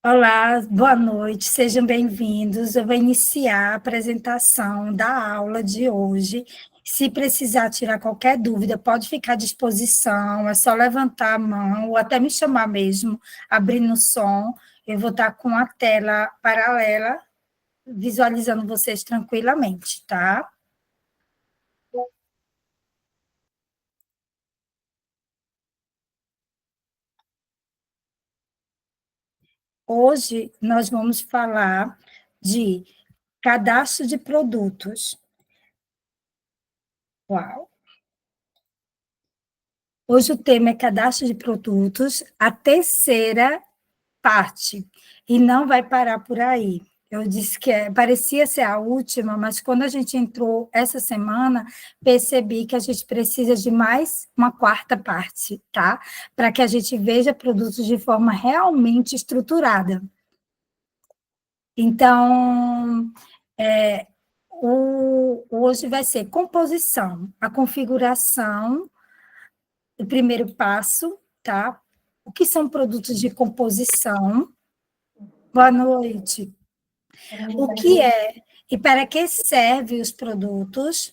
Olá, boa noite, sejam bem-vindos. Eu vou iniciar a apresentação da aula de hoje. Se precisar tirar qualquer dúvida, pode ficar à disposição, é só levantar a mão ou até me chamar mesmo, abrindo o som. Eu vou estar com a tela paralela, visualizando vocês tranquilamente, tá? Hoje nós vamos falar de cadastro de produtos. Uau! Hoje o tema é cadastro de produtos, a terceira parte, e não vai parar por aí. Eu disse que parecia ser a última, mas quando a gente entrou essa semana, percebi que a gente precisa de mais uma quarta parte, tá? Para que a gente veja produtos de forma realmente estruturada. Então, hoje vai ser composição, a configuração, o primeiro passo, tá? O que são produtos de composição? Boa noite. O que é e para que servem os produtos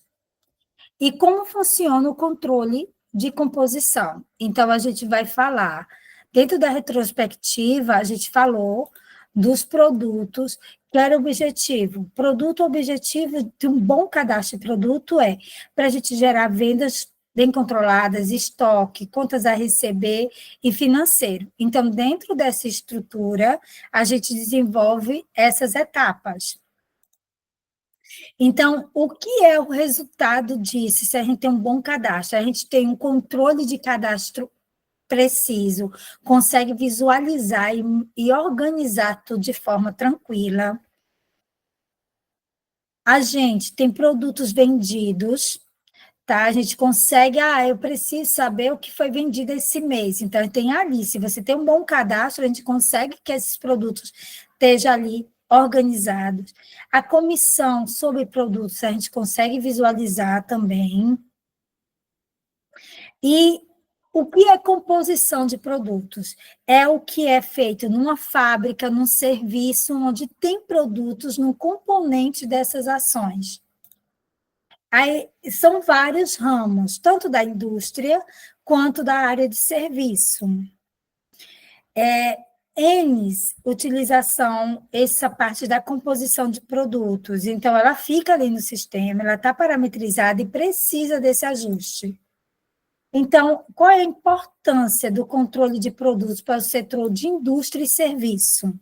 e como funciona o controle de composição. Então, a gente vai falar, dentro da retrospectiva, a gente falou dos produtos, que era o objetivo. Produto objetivo de um bom cadastro de produto é para a gente gerar vendas bem controladas, estoque, contas a receber e financeiro. Então, dentro dessa estrutura, a gente desenvolve essas etapas. Então, o que é o resultado disso, se a gente tem um bom cadastro? A gente tem um controle de cadastro preciso, consegue visualizar e organizar tudo de forma tranquila. A gente tem produtos vendidos, tá? A gente consegue, eu preciso saber o que foi vendido esse mês. Então, tem ali, se você tem um bom cadastro, a gente consegue que esses produtos estejam ali organizados. A comissão sobre produtos, a gente consegue visualizar também. E o que é composição de produtos? É o que é feito numa fábrica, num serviço, onde tem produtos no componente dessas ações. Aí, são vários ramos, tanto da indústria quanto da área de serviço. Enes, utilização, essa parte da composição de produtos. Então, ela fica ali no sistema, ela está parametrizada e precisa desse ajuste. Então, qual é a importância do controle de produtos para o setor de indústria e serviço?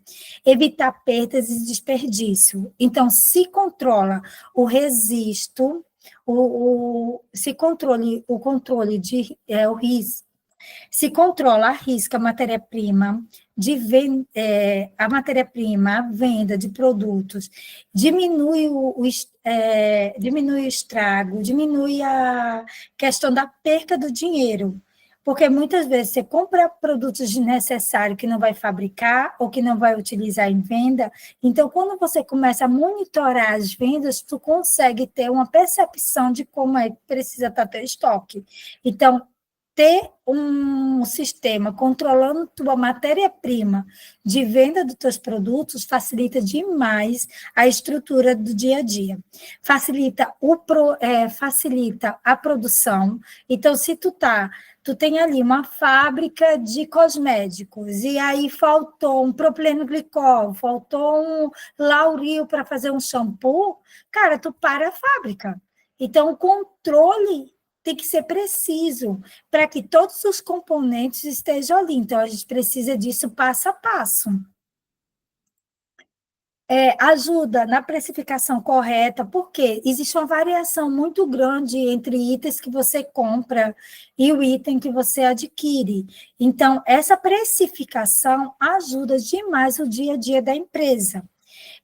Evitar perdas e desperdício. Então, se controla o resisto, se controle o controle de o risco, se controla a risca a matéria-prima, a matéria-prima, a venda de produtos, diminui o estrago, diminui a questão da perca do dinheiro, porque muitas vezes você compra produtos desnecessários que não vai fabricar ou que não vai utilizar em venda, então quando você começa a monitorar as vendas, tu consegue ter uma percepção de como é que precisa estar teu estoque. Então, ter um sistema controlando tua matéria-prima de venda dos teus produtos facilita demais a estrutura do dia a dia. Facilita a produção. Então, se tu tem ali uma fábrica de cosméticos e aí faltou um propileno glicol, faltou um lauril para fazer um shampoo, cara, tu para a fábrica. Então, o controle tem que ser preciso para que todos os componentes estejam ali. Então, a gente precisa disso passo a passo. Ajuda na precificação correta, porque existe uma variação muito grande entre itens que você compra e o item que você adquire. Então, essa precificação ajuda demais o dia a dia da empresa.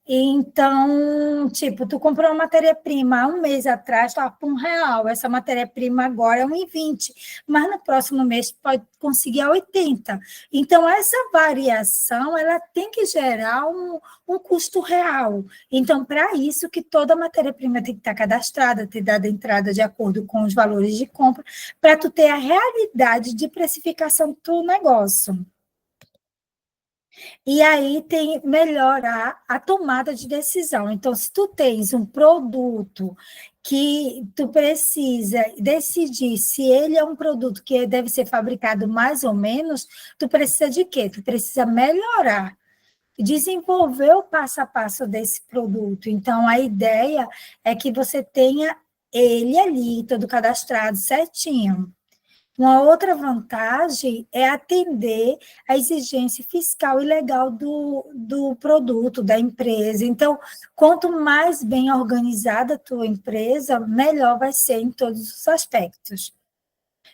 Então, tipo, tu comprou uma matéria-prima há um mês atrás, estava por R$ 1, essa matéria-prima agora é 1,20, mas no próximo mês pode conseguir a 80. Então, essa variação, ela tem que gerar um custo real. Então, para isso que toda matéria-prima tem que estar cadastrada, ter dado entrada de acordo com os valores de compra, para tu ter a realidade de precificação do negócio. E aí tem melhorar a tomada de decisão. Então, se tu tens um produto que tu precisa decidir se ele é um produto que deve ser fabricado mais ou menos, tu precisa de quê? Tu precisa melhorar, desenvolver o passo a passo desse produto. Então, a ideia é que você tenha ele ali, todo cadastrado certinho. Uma outra vantagem é atender a exigência fiscal e legal do produto, da empresa. Então, quanto mais bem organizada a tua empresa, melhor vai ser em todos os aspectos.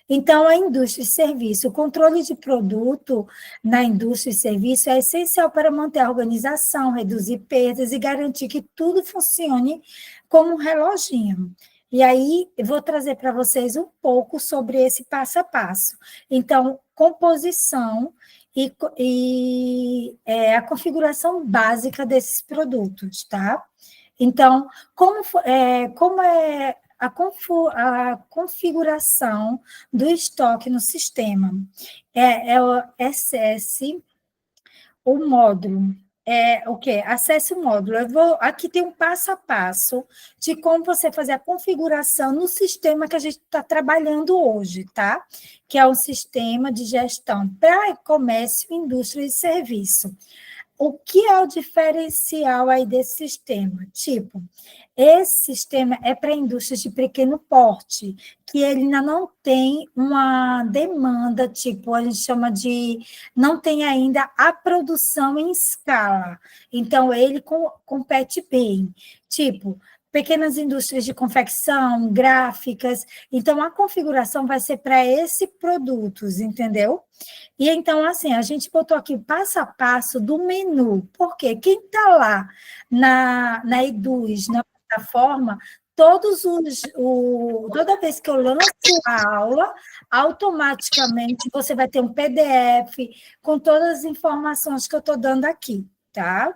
Então, a indústria de serviço, o controle de produto na indústria de serviço é essencial para manter a organização, reduzir perdas e garantir que tudo funcione como um reloginho. E aí, eu vou trazer para vocês um pouco sobre esse passo a passo. Então, composição e a configuração básica desses produtos, tá? Então, como é a configuração do estoque no sistema? É o SS, o módulo. É o quê? Acesse o módulo. Aqui tem um passo a passo de como você fazer a configuração no sistema que a gente está trabalhando hoje, tá? Que é um sistema de gestão para comércio, indústria e serviço. O que é o diferencial aí desse sistema? Tipo, esse sistema é para indústrias de pequeno porte, que ele ainda não tem uma demanda, tipo, a gente chama de, não tem ainda a produção em escala. Então, ele compete bem. Tipo, pequenas indústrias de confecção, gráficas. Então, a configuração vai ser para esses produtos, entendeu? E então, assim, a gente botou aqui passo a passo do menu, porque quem está lá na Eduz, na plataforma, toda vez que eu lanço a aula, automaticamente você vai ter um PDF com todas as informações que eu estou dando aqui, tá?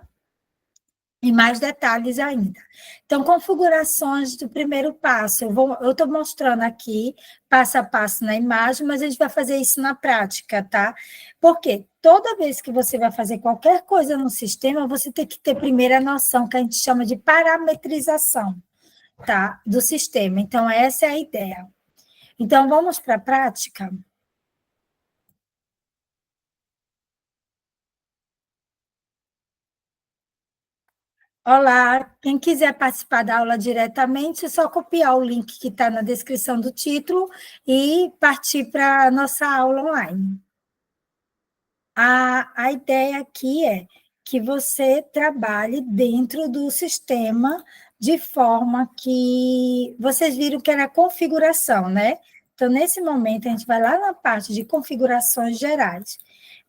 E mais detalhes ainda. Então, configurações do primeiro passo. Eu estou mostrando aqui, passo a passo na imagem, mas a gente vai fazer isso na prática, tá? Porque toda vez que você vai fazer qualquer coisa no sistema, você tem que ter primeiro a noção que a gente chama de parametrização, tá? Do sistema. Então, essa é a ideia. Então, vamos para a prática? Olá, quem quiser participar da aula diretamente, é só copiar o link que está na descrição do título e partir para a nossa aula online. A ideia aqui é que você trabalhe dentro do sistema de forma que vocês viram que era configuração, né? Então, nesse momento, a gente vai lá na parte de configurações gerais.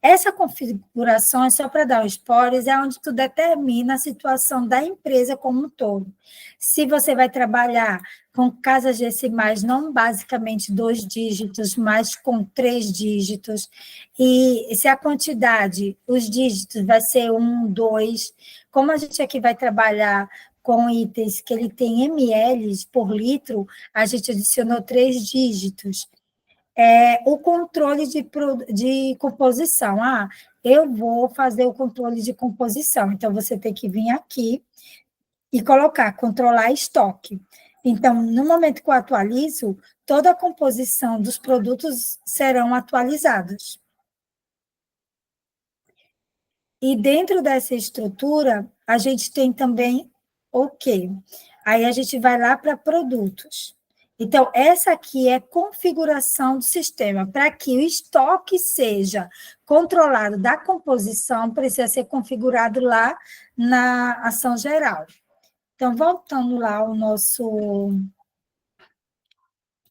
Essa configuração é só para dar os spoilers, é onde tu determina a situação da empresa como um todo. Se você vai trabalhar com casas decimais, não basicamente 2 dígitos, mas com 3 dígitos, e se a quantidade, os dígitos, vai ser 1, 2, como a gente aqui vai trabalhar com itens que ele tem ml por litro, a gente adicionou 3 dígitos. O controle de composição. Eu vou fazer o controle de composição, então você tem que vir aqui e colocar, controlar estoque. Então, no momento que eu atualizo, toda a composição dos produtos serão atualizados. E dentro dessa estrutura, a gente tem também o quê? Aí a gente vai lá para produtos. Então, essa aqui é configuração do sistema. Para que o estoque seja controlado da composição, precisa ser configurado lá na ação geral. Então, voltando lá ao nosso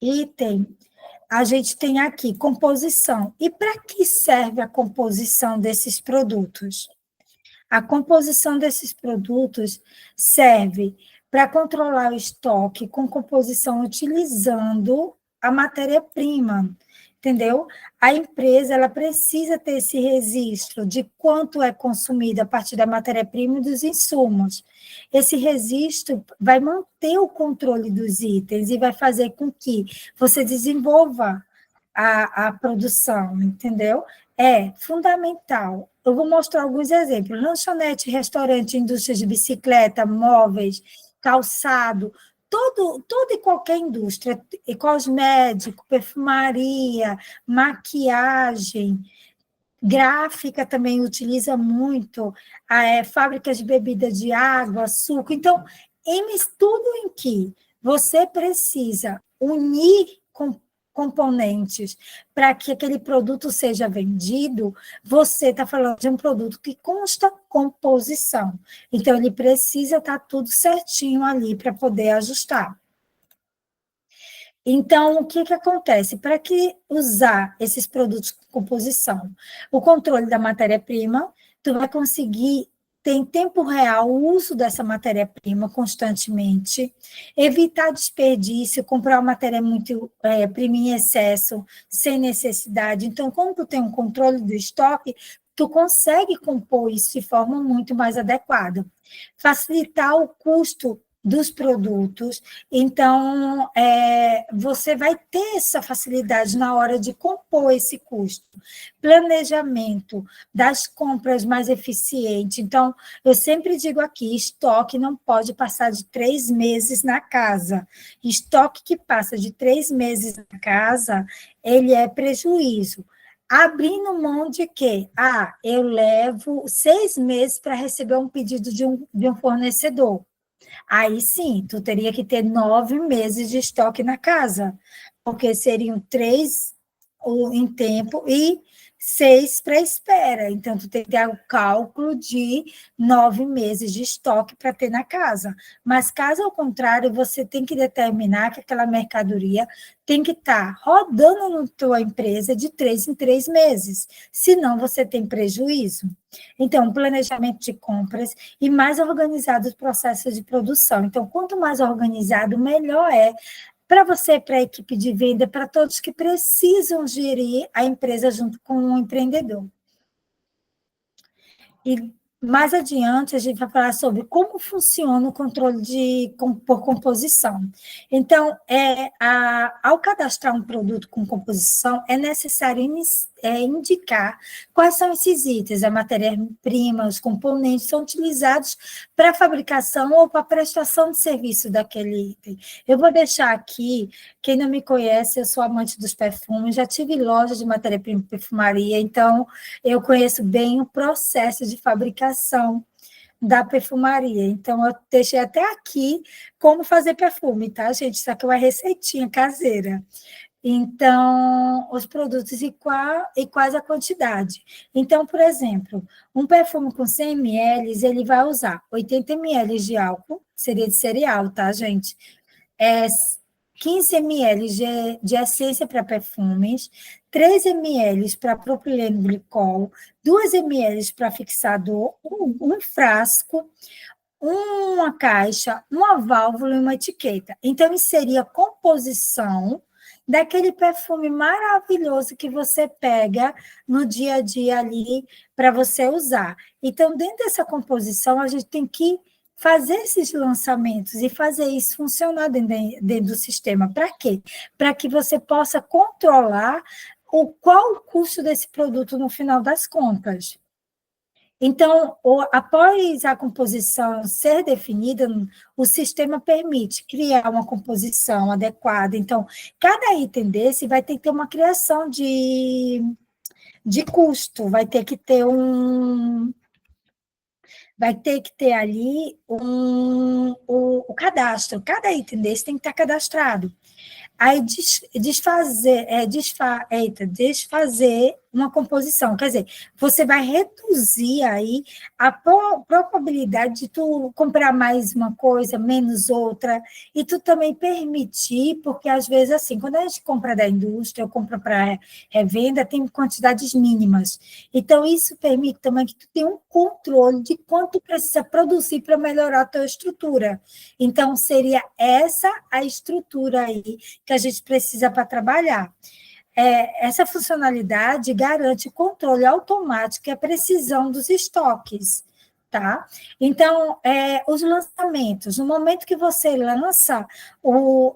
item, a gente tem aqui composição. E para que serve a composição desses produtos? A composição desses produtos serve para controlar o estoque com composição utilizando a matéria-prima, entendeu? A empresa ela precisa ter esse registro de quanto é consumido a partir da matéria-prima e dos insumos. Esse registro vai manter o controle dos itens e vai fazer com que você desenvolva a produção, entendeu? É fundamental. Eu vou mostrar alguns exemplos. Lanchonete, restaurante, indústria de bicicleta, móveis, calçado, toda e qualquer indústria, e cosmético, perfumaria, maquiagem, gráfica também utiliza muito, fábricas de bebida de água, suco. Então, tudo em que você precisa unir componentes para que aquele produto seja vendido, você está falando de um produto que consta composição. Então, ele precisa estar tudo certinho ali para poder ajustar. Então, o que acontece? Para que usar esses produtos com composição? O controle da matéria-prima, tu vai conseguir ter em tempo real o uso dessa matéria-prima constantemente, evitar desperdício, comprar uma matéria muito prima em excesso, sem necessidade. Então, como tu tem um controle do estoque, tu consegue compor isso de forma muito mais adequada. Facilitar o custo dos produtos. Então, você vai ter essa facilidade na hora de compor esse custo. Planejamento das compras mais eficiente. Então, eu sempre digo aqui, estoque não pode passar de 3 meses na casa. Estoque que passa de 3 meses na casa, ele é prejuízo. Abrindo mão de quê? Eu levo 6 meses para receber um pedido de um fornecedor. Aí sim, tu teria que ter 9 meses de estoque na casa, porque seriam 3 em tempo e 6 para espera. Então, tu tem que ter o cálculo de 9 meses de estoque para ter na casa. Mas, caso ao contrário, você tem que determinar que aquela mercadoria tem que estar rodando na tua empresa de 3 em 3 meses, senão você tem prejuízo. Então, planejamento de compras e mais organizado os processos de produção. Então, quanto mais organizado, melhor é para você, para a equipe de venda, para todos que precisam gerir a empresa junto com o empreendedor. E mais adiante, a gente vai falar sobre como funciona o controle por composição. Então, ao cadastrar um produto com composição, é necessário indicar quais são esses itens, a matéria-prima, os componentes são utilizados para a fabricação ou para a prestação de serviço daquele item. Eu vou deixar aqui, quem não me conhece, eu sou amante dos perfumes, já tive loja de matéria-prima e perfumaria, então eu conheço bem o processo de fabricação da perfumaria. Então, eu deixei até aqui como fazer perfume, tá, gente? Isso aqui é uma receitinha caseira. Então, os produtos e quais a quantidade. Então, por exemplo, um perfume com 100 ml, ele vai usar 80 ml de álcool, seria de cereal, tá, gente? 15 ml de essência para perfumes, 3 ml para propileno glicol, 2 ml para fixador, um frasco, uma caixa, uma válvula e uma etiqueta. Então, isso seria a composição daquele perfume maravilhoso que você pega no dia a dia ali para você usar. Então, dentro dessa composição, a gente tem que fazer esses lançamentos e fazer isso funcionar dentro do sistema. Para quê? Para que você possa controlar qual o custo desse produto no final das contas. Então, após a composição ser definida, o sistema permite criar uma composição adequada. Então, cada item desse vai ter que ter uma criação de custo, vai ter que ter ali o cadastro. Cada item desse tem que estar cadastrado. Aí desfazer uma composição, quer dizer, você vai reduzir aí a probabilidade de tu comprar mais uma coisa, menos outra, e tu também permitir, porque às vezes assim, quando a gente compra da indústria, ou compra para revenda, tem quantidades mínimas, então isso permite também que tu tenha um controle de quanto precisa produzir para melhorar a tua estrutura, então seria essa a estrutura aí que a gente precisa para trabalhar. Essa funcionalidade garante o controle automático e a precisão dos estoques, tá? Então, os lançamentos, no momento que você lança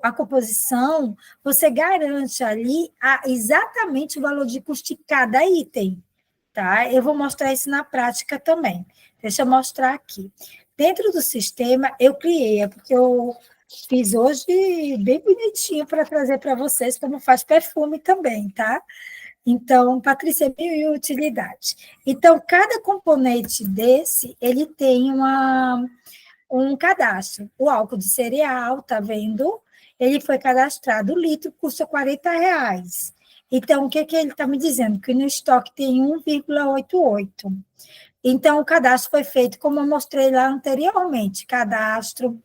a composição, você garante ali exatamente o valor de custo de cada item. tá? Eu vou mostrar isso na prática também. Deixa eu mostrar aqui. Dentro do sistema, eu criei, é porque eu fiz hoje bem bonitinho para trazer para vocês como faz perfume também, tá? Então, Patrícia, mil e utilidade. Então, cada componente desse, ele tem um cadastro. O álcool de cereal, tá vendo? Ele foi cadastrado, o litro custa R$ 40. Então, o que, que ele está me dizendo? Que no estoque tem 1,88. Então, o cadastro foi feito como eu mostrei lá anteriormente, cadastro,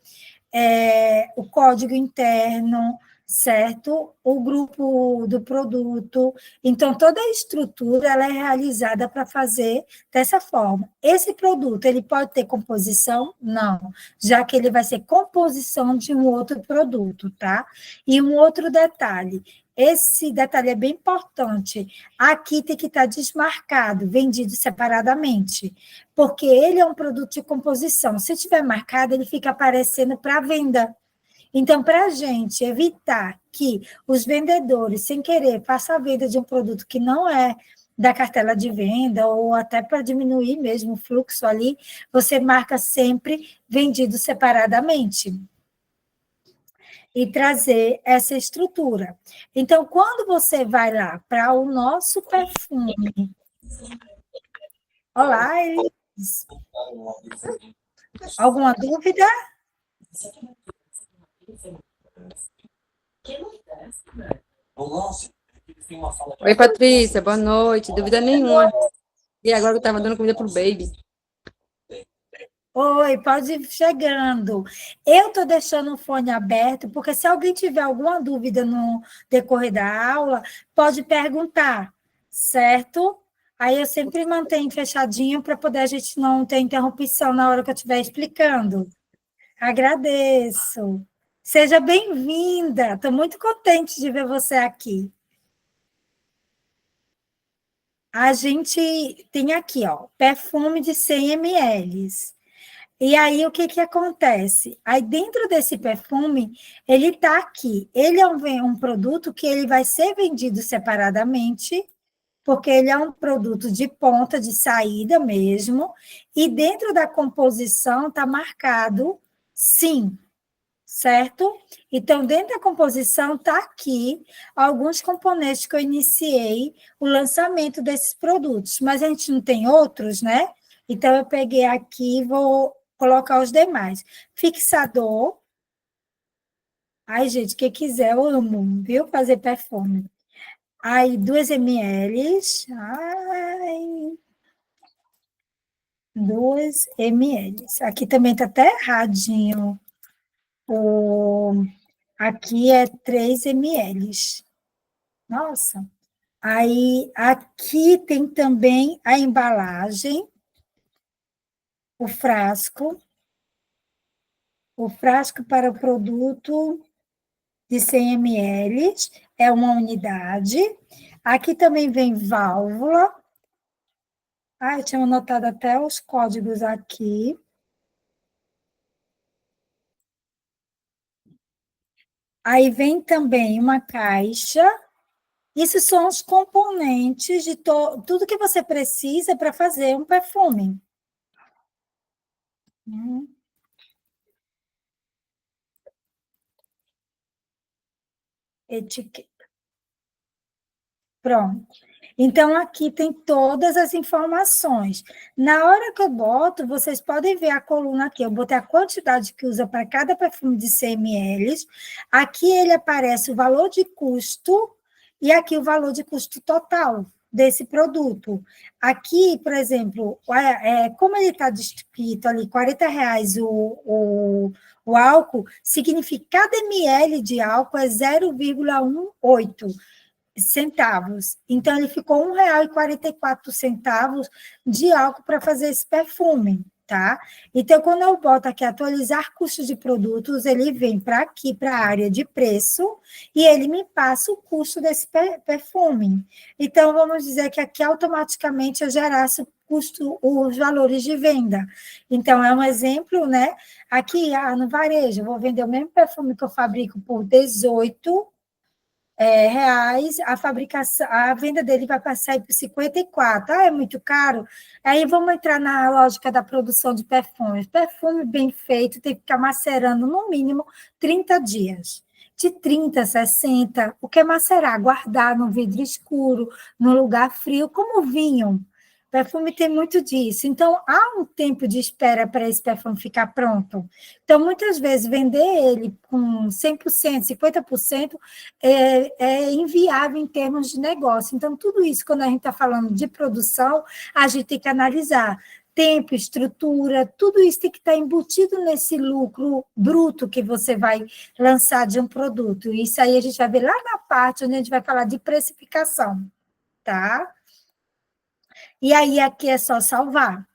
o código interno, certo? O grupo do produto. Então, toda a estrutura ela é realizada para fazer dessa forma. Esse produto, ele pode ter composição? Não, já que ele vai ser composição de um outro produto, tá? E um outro detalhe, esse detalhe é bem importante. Aqui tem que estar desmarcado, vendido separadamente, porque ele é um produto de composição. Se tiver marcado, ele fica aparecendo para venda. Então, para a gente evitar que os vendedores, sem querer, façam a venda de um produto que não é da cartela de venda, ou até para diminuir mesmo o fluxo ali, você marca sempre vendido separadamente e trazer essa estrutura. Então, quando você vai lá para o nosso perfume, olá, Elis, alguma dúvida? Oi, Patrícia, boa noite. Dúvida nenhuma. E agora eu estava dando comida pro baby. Oi, pode ir chegando. Eu estou deixando o fone aberto, porque se alguém tiver alguma dúvida no decorrer da aula, pode perguntar, certo? Aí eu sempre mantenho fechadinho para poder a gente não ter interrupção na hora que eu estiver explicando. Agradeço. Seja bem-vinda. Estou muito contente de ver você aqui. A gente tem aqui, ó, perfume de 100 ml. E aí, o que que acontece? Aí, dentro desse perfume, ele está aqui. Ele é um produto que ele vai ser vendido separadamente, porque ele é um produto de ponta, de saída mesmo, e dentro da composição está marcado sim, certo? Então, dentro da composição está aqui alguns componentes que eu iniciei o lançamento desses produtos, mas a gente não tem outros, né? Então, eu peguei aqui e vou colocar os demais. Fixador. Ai, gente, quem quiser, eu amo, viu? Fazer perfume. Aí, 2 ml. Ai, 2 ml. Aqui também está até erradinho. Aqui é 3 ml. Nossa. Aí, aqui tem também a embalagem, o frasco para o produto de 100 ml, é uma unidade. Aqui também vem válvula. Ah, eu tinha anotado até os códigos aqui. Aí vem também uma caixa. Isso são os componentes de tudo que você precisa para fazer um perfume. Etiqueta. Pronto. Então, aqui tem todas as informações. Na hora que eu boto, vocês podem ver a coluna aqui. Eu botei a quantidade que usa para cada perfume de 100 ml. Aqui ele aparece o valor de custo e aqui o valor de custo total desse produto. Aqui, por exemplo, como ele está descrito ali, R$ 40 o álcool, significa que cada ml de álcool é 0,18 centavos. Então, ele ficou R$ 1,44 de álcool para fazer esse perfume, tá? Então, quando eu boto aqui atualizar custos de produtos, ele vem para aqui, para a área de preço, e ele me passa o custo desse perfume. Então, vamos dizer que aqui automaticamente eu gerasse o custo, os valores de venda. Então, é um exemplo, né? Aqui, no varejo, eu vou vender o mesmo perfume que eu fabrico por 18 reais, a fabricação, a venda dele vai passar por 54. Ah, é muito caro? Aí vamos entrar na lógica da produção de perfumes. Perfume bem feito tem que ficar macerando no mínimo 30 dias. De 30 a 60, o que é macerar? Guardar no vidro escuro, no lugar frio, como vinho. Perfume tem muito disso. Então, há um tempo de espera para esse perfume ficar pronto. Então, muitas vezes, vender ele com 100%, 50% é inviável em termos de negócio. Então, tudo isso, quando a gente está falando de produção, a gente tem que analisar tempo, estrutura, tudo isso tem que estar embutido nesse lucro bruto que você vai lançar de um produto. Isso aí a gente vai ver lá na parte onde a gente vai falar de precificação, tá? E aí aqui é só salvar.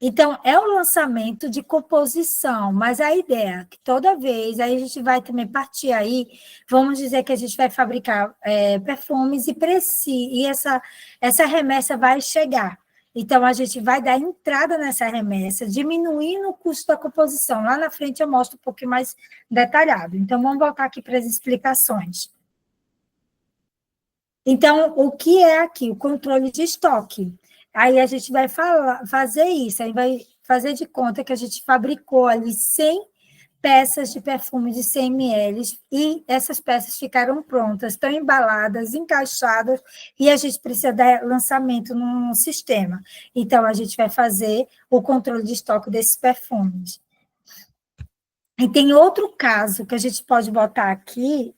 Então, é o lançamento de composição, mas a ideia é que toda vez, aí a gente vai também partir aí, vamos dizer que a gente vai fabricar perfumes e essa remessa vai chegar. Então, a gente vai dar entrada nessa remessa, diminuindo o custo da composição. Lá na frente eu mostro um pouquinho mais detalhado. Então, vamos voltar aqui para as explicações. Então, o que é aqui? O controle de estoque. Aí a gente vai fazer isso, aí vai fazer de conta que a gente fabricou ali 100 peças de perfume de 100 ml e essas peças ficaram prontas, estão embaladas, encaixadas, e a gente precisa dar lançamento no sistema. Então, a gente vai fazer o controle de estoque desses perfumes. E tem outro caso que a gente pode botar aqui,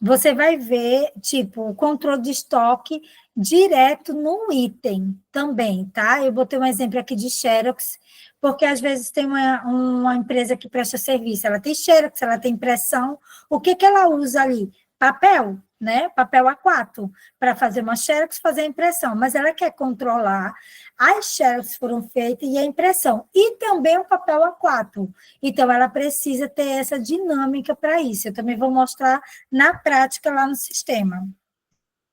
você vai ver, tipo, o controle de estoque direto no item também, tá? Eu botei um exemplo aqui de Xerox, porque às vezes tem uma empresa que presta serviço, ela tem Xerox, ela tem impressão, o que que ela usa ali? Papel, né? Papel A4, para fazer uma Xerox, fazer a impressão, mas ela quer controlar as Xerox foram feitas e a impressão, e também o papel A4. Então, ela precisa ter essa dinâmica para isso. Eu também vou mostrar na prática lá no sistema.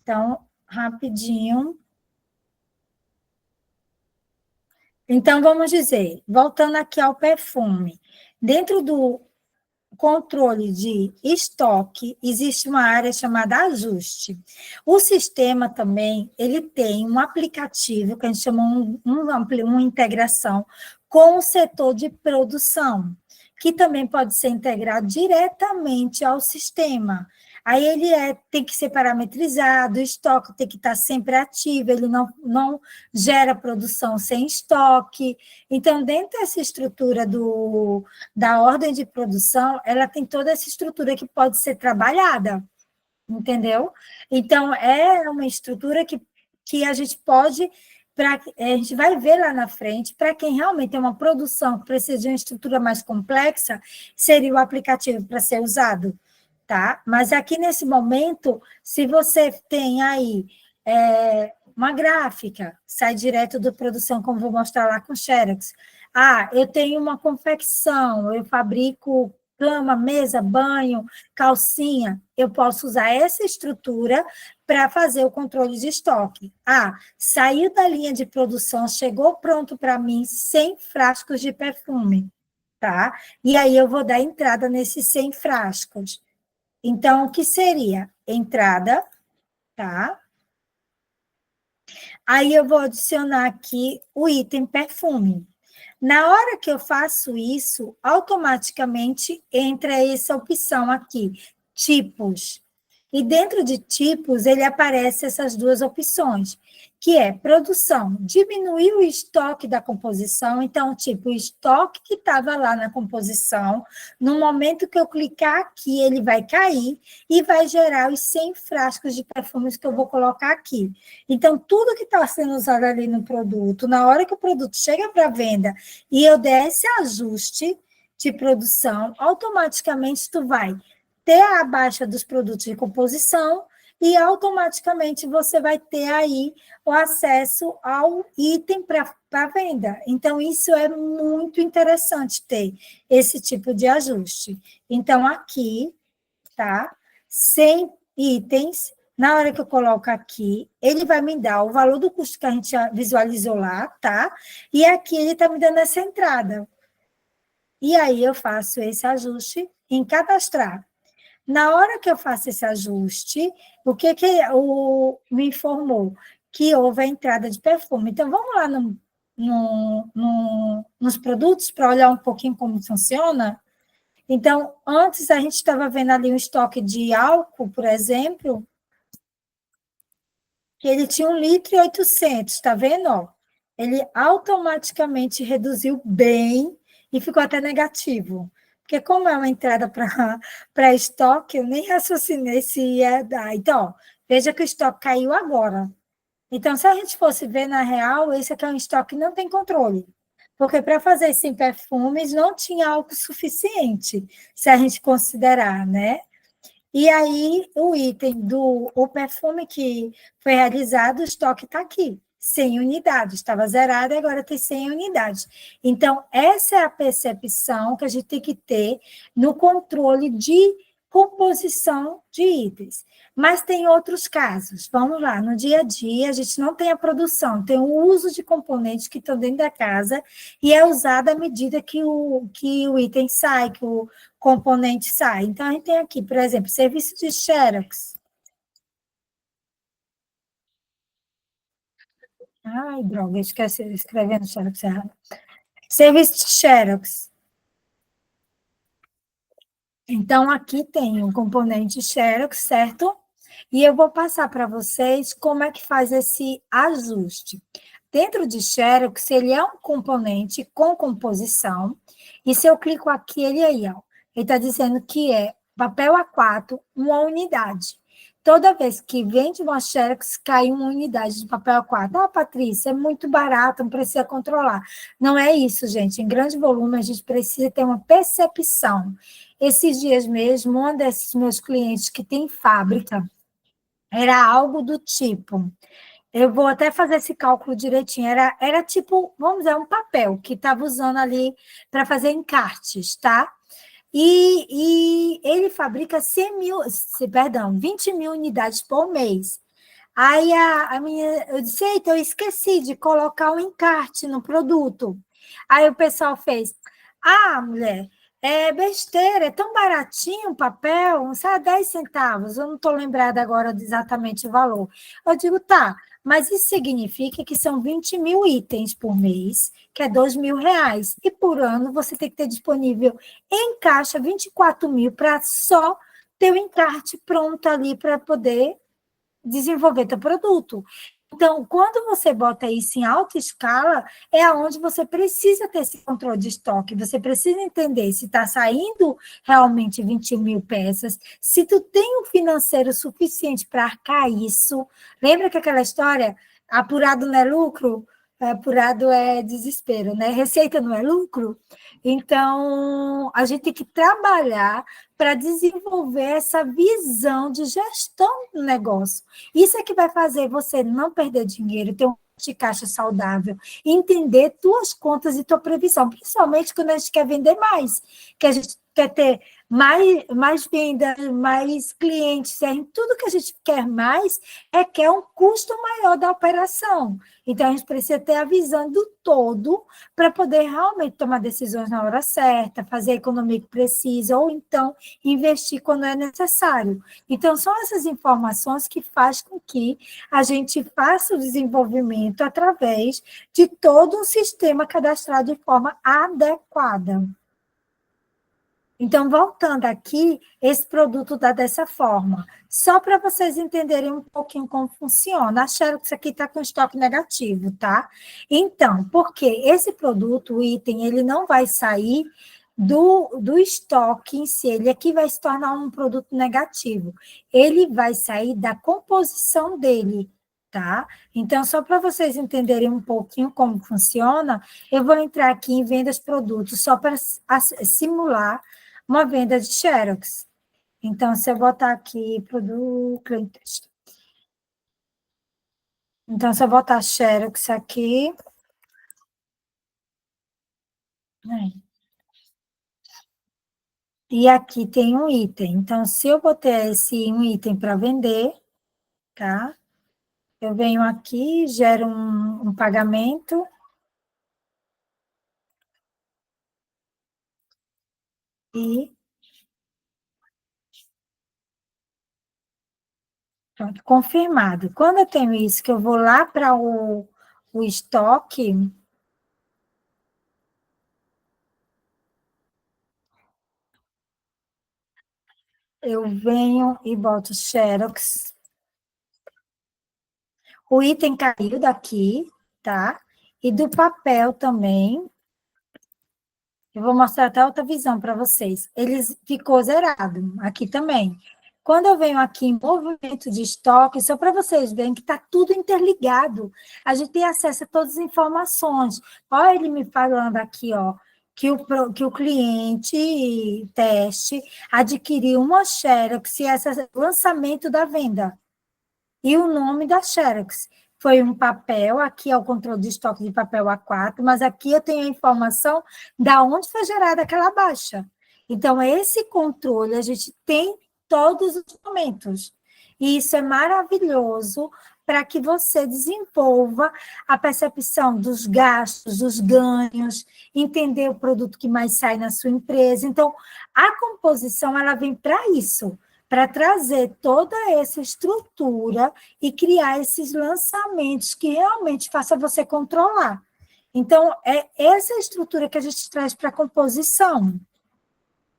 Então, rapidinho. Então, vamos dizer, voltando aqui ao perfume, dentro do controle de estoque, existe uma área chamada ajuste. O sistema também, ele tem um aplicativo que a gente chama uma integração com o setor de produção, que também pode ser integrado diretamente ao sistema. Aí ele tem que ser parametrizado, o estoque tem que estar sempre ativo, ele não gera produção sem estoque. Então, dentro dessa estrutura da ordem de produção, ela tem toda essa estrutura que pode ser trabalhada, entendeu? Então, é uma estrutura que a gente pode, a gente vai ver lá na frente, para quem realmente tem uma produção que precisa de uma estrutura mais complexa, seria o aplicativo para ser usado. Tá? Mas aqui nesse momento, se você tem aí uma gráfica, sai direto da produção, como vou mostrar lá com Xerox. Ah, eu tenho uma confecção, eu fabrico cama, mesa, banho, calcinha, eu posso usar essa estrutura para fazer o controle de estoque. Ah, saiu da linha de produção, chegou pronto para mim 100 frascos de perfume, tá? E aí eu vou dar entrada nesses 100 frascos. Então, o que seria? Entrada, tá? Aí eu vou adicionar aqui o item perfume. Na hora que eu faço isso, automaticamente entra essa opção aqui, tipos. E dentro de tipos, ele aparece essas duas opções, que é produção, diminuir o estoque da composição, então, tipo, o estoque que estava lá na composição, no momento que eu clicar aqui, ele vai cair e vai gerar os 100 frascos de perfumes que eu vou colocar aqui. Então, tudo que está sendo usado ali no produto, na hora que o produto chega para venda e eu der esse ajuste de produção, automaticamente tu vai ter a baixa dos produtos de composição e automaticamente você vai ter aí o acesso ao item para venda. Então, isso é muito interessante ter esse tipo de ajuste. Então, aqui, tá? 100 itens, na hora que eu coloco aqui, ele vai me dar o valor do custo que a gente já visualizou lá, tá? E aqui ele está me dando essa entrada. E aí eu faço esse ajuste em cadastrar. Na hora que eu faço esse ajuste, o que me informou? Que houve a entrada de perfume. Então, vamos lá nos produtos para olhar um pouquinho como funciona? Então, antes a gente estava vendo ali um estoque de álcool, por exemplo, que ele tinha 1,8 litro, está vendo? Ó? Ele automaticamente reduziu bem e ficou até negativo. Porque como é uma entrada para estoque, eu nem raciocinei se ia dar. Então, ó, veja que o estoque caiu agora. Então, se a gente fosse ver na real, esse aqui é um estoque que não tem controle. Porque para fazer 100 perfumes não tinha álcool suficiente, se a gente considerar, né? E aí, o item o perfume que foi realizado, o estoque está aqui, 100 unidades, estava zerado e agora tem 100 unidades. Então, essa é a percepção que a gente tem que ter no controle de composição de itens. Mas tem outros casos. Vamos lá, no dia a dia, a gente não tem a produção, tem o uso de componentes que estão dentro da casa e é usado à medida que o item sai, que o componente sai. Então, a gente tem aqui, por exemplo, serviço de Xerox. Ai, droga, esqueci de escrever no Xerox errado. Serviço de Xerox. Então, aqui tem um componente Xerox, certo? E eu vou passar para vocês como é que faz esse ajuste. Dentro de Xerox, ele é um componente com composição, e se eu clico aqui, ele aí, ó, ele está dizendo que é papel A4, uma unidade. Toda vez que vende uma Xerox, cai uma unidade de papel A4. Ah, Patrícia, é muito barato, não precisa controlar. Não é isso, gente. Em grande volume, a gente precisa ter uma percepção. Esses dias mesmo, um desses meus clientes que tem fábrica, era algo do tipo, eu vou até fazer esse cálculo direitinho, era tipo, vamos dizer, um papel que estava usando ali para fazer encartes, tá? E ele fabrica 100 mil, perdão, 20 mil unidades por mês. Aí eu disse, eita, eu esqueci de colocar o encarte no produto. Aí o pessoal fez, ah, mulher, é besteira, é tão baratinho o papel, sabe, 10 centavos, eu não estou lembrada agora de exatamente o valor. Eu digo, tá, mas isso significa que são 20 mil itens por mês, que é 2.000 reais, e por ano você tem que ter disponível em caixa 24 mil para só ter o encarte pronto ali para poder desenvolver teu produto. Então, quando você bota isso em alta escala, é onde você precisa ter esse controle de estoque, você precisa entender se está saindo realmente 20 mil peças, se tu tem um financeiro suficiente para arcar isso. Lembra que aquela história, apurado não é lucro? Apurado é desespero, né? Receita não é lucro? Então, a gente tem que trabalhar para desenvolver essa visão de gestão do negócio. Isso é que vai fazer você não perder dinheiro, ter um de caixa saudável, entender tuas contas e tua previsão, principalmente quando a gente quer vender mais, que a gente quer ter mais vendas, mais clientes, tudo que a gente quer mais quer um custo maior da operação. Então, a gente precisa ter a visão do todo para poder realmente tomar decisões na hora certa, fazer a economia que precisa, ou então investir quando é necessário. Então, são essas informações que fazem com que a gente faça o desenvolvimento através de todo um sistema cadastrado de forma adequada. Então, voltando aqui, esse produto dá dessa forma. Só para vocês entenderem um pouquinho como funciona. A Xerox aqui está com estoque negativo, tá? Então, porque esse produto, o item, ele não vai sair do estoque em si, ele aqui vai se tornar um produto negativo. Ele vai sair da composição dele, tá? Então, só para vocês entenderem um pouquinho como funciona, eu vou entrar aqui em vendas produtos, só para simular uma venda de Xerox. Então, se eu botar aqui produto, cliente. Então, se eu botar Xerox aqui. E aqui tem um item. Então, se eu botar esse um item para vender, tá? Eu venho aqui, gero um pagamento. E Pronto, confirmado. Quando eu tenho isso, que eu vou lá para o estoque, eu venho e boto Xerox. O item caiu daqui, tá? E do papel também. Eu vou mostrar até outra visão para vocês. Ele ficou zerado aqui também. Quando eu venho aqui em movimento de estoque, só para vocês verem que está tudo interligado. A gente tem acesso a todas as informações. Olha ele me falando aqui, ó, que o cliente teste adquiriu uma Xerox e esse é o lançamento da venda. E o nome da Xerox. Foi um papel, aqui é o controle de estoque de papel A4, mas aqui eu tenho a informação da onde foi gerada aquela baixa. Então, esse controle a gente tem todos os momentos. E isso é maravilhoso para que você desenvolva a percepção dos gastos, dos ganhos, entender o produto que mais sai na sua empresa. Então, a composição, ela vem para isso, para trazer toda essa estrutura e criar esses lançamentos que realmente faça você controlar. Então, é essa estrutura que a gente traz para a composição,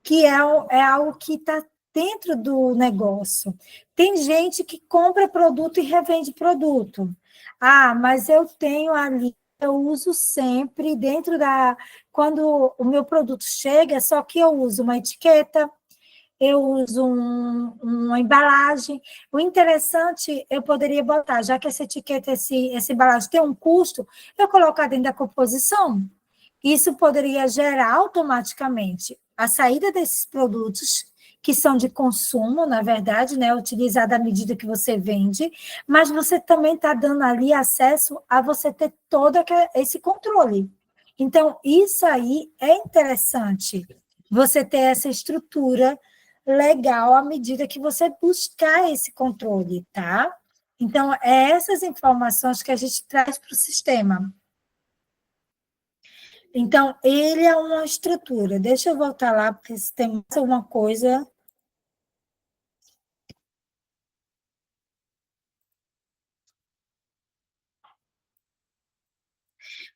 que é algo que está dentro do negócio. Tem gente que compra produto e revende produto. Ah, mas eu tenho ali, eu uso sempre dentro da... Quando o meu produto chega, só que eu uso uma etiqueta, eu uso uma embalagem. O interessante, eu poderia botar, já que essa etiqueta, essa embalagem tem um custo, eu colocar dentro da composição. Isso poderia gerar automaticamente a saída desses produtos, que são de consumo, na verdade, né, utilizado à medida que você vende, mas você também está dando ali acesso a você ter todo esse controle. Então, isso aí é interessante, você ter essa estrutura legal à medida que você buscar esse controle, tá? Então, é essas informações que a gente traz para o sistema. Então, ele é uma estrutura. Deixa eu voltar lá, porque se tem mais alguma coisa.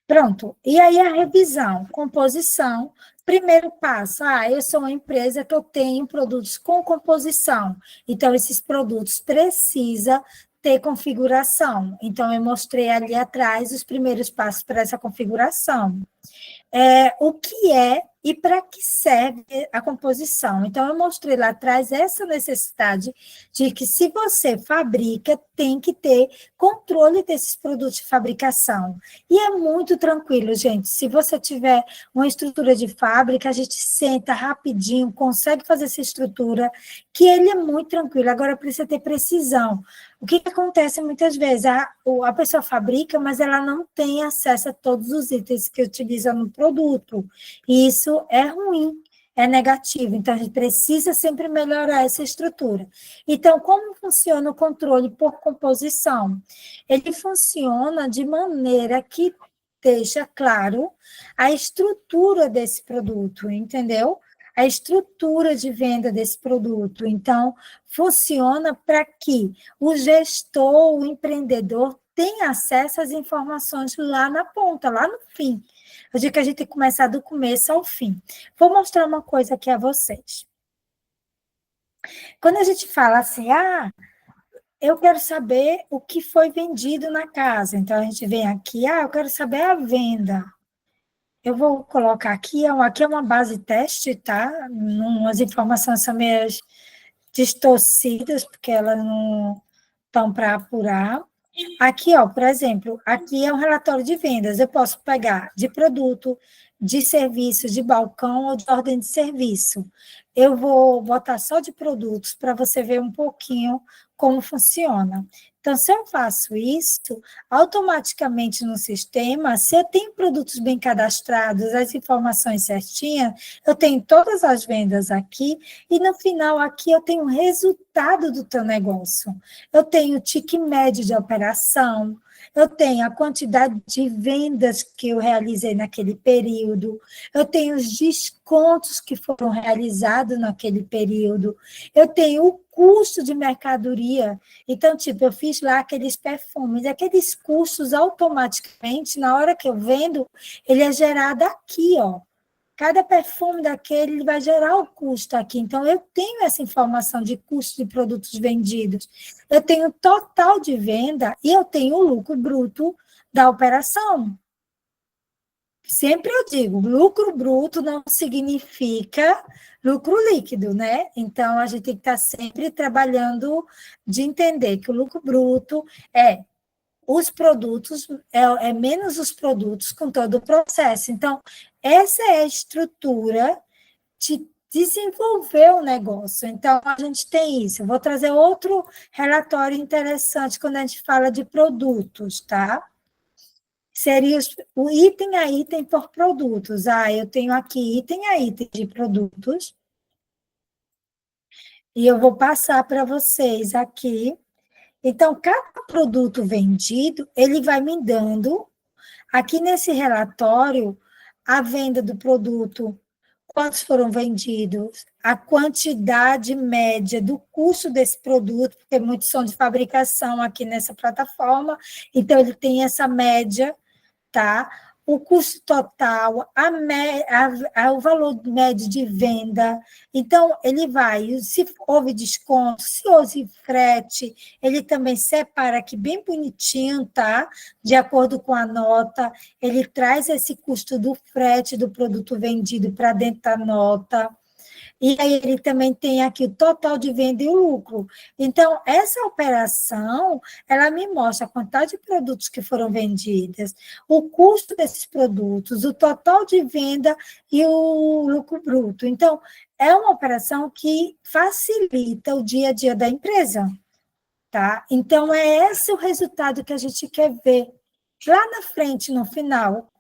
Pronto. E aí a revisão, composição. Primeiro passo, eu sou uma empresa que eu tenho produtos com composição. Então, esses produtos precisam ter configuração. Então, eu mostrei ali atrás os primeiros passos para essa configuração. O que é e para que serve a composição. Então, eu mostrei lá atrás essa necessidade de que, se você fabrica, tem que ter controle desses produtos de fabricação. E é muito tranquilo, gente. Se você tiver uma estrutura de fábrica, a gente senta rapidinho, consegue fazer essa estrutura, que ele é muito tranquilo. Agora, precisa ter precisão. O que acontece muitas vezes? A pessoa fabrica, mas ela não tem acesso a todos os itens que utiliza no produto. E isso é ruim, é negativo. Então, a gente precisa sempre melhorar essa estrutura. Então, como funciona o controle por composição? Ele funciona de maneira que deixa claro a estrutura desse produto, entendeu? A estrutura de venda desse produto. Então, funciona para que o gestor, o empreendedor, tenha acesso às informações lá na ponta, lá no fim. Eu digo que a gente tem que começar do começo ao fim. Vou mostrar uma coisa aqui a vocês. Quando a gente fala assim, eu quero saber o que foi vendido na casa. Então, a gente vem aqui, eu quero saber a venda. Eu vou colocar aqui, aqui é uma base teste, tá? As informações são meio distorcidas, porque elas não estão para apurar. Aqui, ó, por exemplo, aqui é um relatório de vendas. Eu posso pegar de produto, de serviço, de balcão ou de ordem de serviço. Eu vou botar só de produtos para você ver um pouquinho como funciona. Então, se eu faço isso, automaticamente no sistema, se eu tenho produtos bem cadastrados, as informações certinhas, eu tenho todas as vendas aqui, e no final aqui eu tenho o resultado do teu negócio. Eu tenho o tique médio de operação, eu tenho a quantidade de vendas que eu realizei naquele período, eu tenho os descontos que foram realizados naquele período, eu tenho o custo de mercadoria. Então, tipo, eu fiz lá aqueles perfumes, aqueles custos automaticamente, na hora que eu vendo, ele é gerado aqui, ó. Cada perfume daquele ele vai gerar o custo aqui. Então, eu tenho essa informação de custo de produtos vendidos. Eu tenho total de venda e eu tenho o lucro bruto da operação. Sempre eu digo, lucro bruto não significa lucro líquido, né? Então, a gente tem que estar sempre trabalhando de entender que o lucro bruto é os produtos, é menos os produtos com todo o processo. Então, essa é a estrutura de desenvolver o negócio. Então, a gente tem isso. Eu vou trazer outro relatório interessante quando a gente fala de produtos, tá? Seria o item a item por produtos. Ah, eu tenho aqui item a item de produtos, e eu vou passar para vocês aqui. Então, cada produto vendido, ele vai me dando, aqui nesse relatório, a venda do produto, quantos foram vendidos, a quantidade média do custo desse produto, porque muitos são de fabricação aqui nessa plataforma, então ele tem essa média, tá? O custo total, o valor médio de venda. Então, ele vai, se houve desconto, se houve frete, ele também separa aqui bem bonitinho, tá? De acordo com a nota, ele traz esse custo do frete do produto vendido para dentro da nota. E aí ele também tem aqui o total de venda e o lucro. Então, essa operação, ela me mostra a quantidade de produtos que foram vendidos, o custo desses produtos, o total de venda e o lucro bruto. Então, é uma operação que facilita o dia a dia da empresa, tá? Então, é esse o resultado que a gente quer ver lá na frente, no final,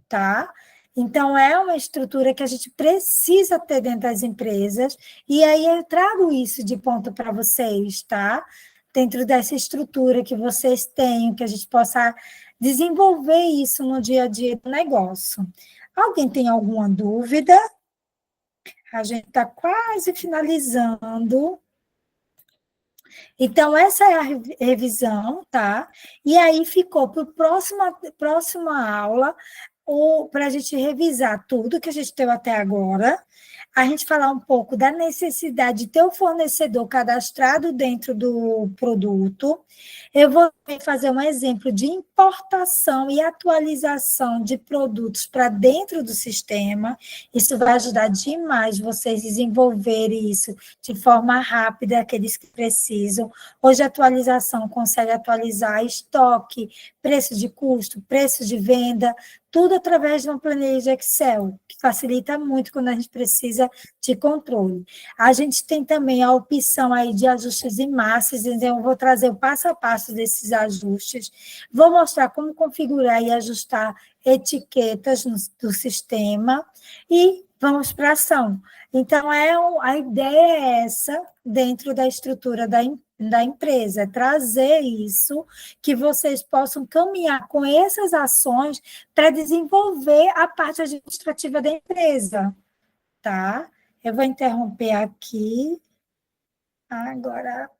tá? Então, é uma estrutura que a gente precisa ter dentro das empresas, e aí eu trago isso de ponto para vocês, tá? Dentro dessa estrutura que vocês têm, que a gente possa desenvolver isso no dia a dia do negócio. Alguém tem alguma dúvida? A gente está quase finalizando. Então, essa é a revisão, tá? E aí ficou para a próxima aula, para a gente revisar tudo que a gente teve até agora, a gente falar um pouco da necessidade de ter o fornecedor cadastrado dentro do produto. Eu vou fazer um exemplo de importação e atualização de produtos para dentro do sistema. Isso vai ajudar demais vocês desenvolverem isso de forma rápida, aqueles que precisam. Hoje, a atualização consegue atualizar estoque, preço de custo, preço de venda, tudo através de uma planilha de Excel, que facilita muito quando a gente precisa de controle. A gente tem também a opção aí de ajustes em massas, então eu vou trazer o passo a passo desses ajustes, vou mostrar como configurar e ajustar etiquetas do sistema, e vamos para a ação. Então, a ideia é essa, dentro da estrutura da empresa, trazer isso, que vocês possam caminhar com essas ações para desenvolver a parte administrativa da empresa, tá? Eu vou interromper aqui. Agora,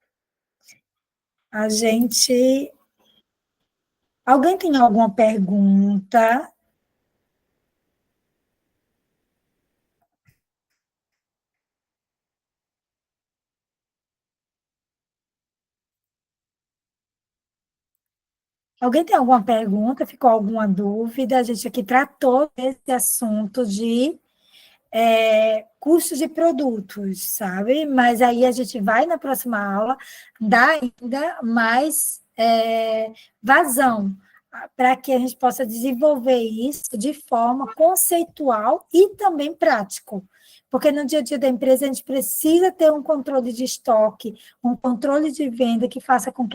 a gente... Alguém tem alguma pergunta? Alguém tem alguma pergunta? Ficou alguma dúvida? A gente aqui tratou desse assunto de custo de produtos, sabe? Mas aí a gente vai na próxima aula dar ainda mais vazão para que a gente possa desenvolver isso de forma conceitual e também prático. Porque no dia a dia da empresa a gente precisa ter um controle de estoque, um controle de venda que faça com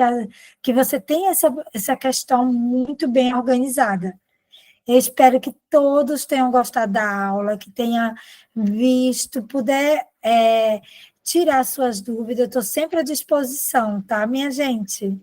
que você tenha essa questão muito bem organizada. Eu espero que todos tenham gostado da aula, que tenha visto, puder tirar suas dúvidas. Eu estou sempre à disposição, tá, minha gente?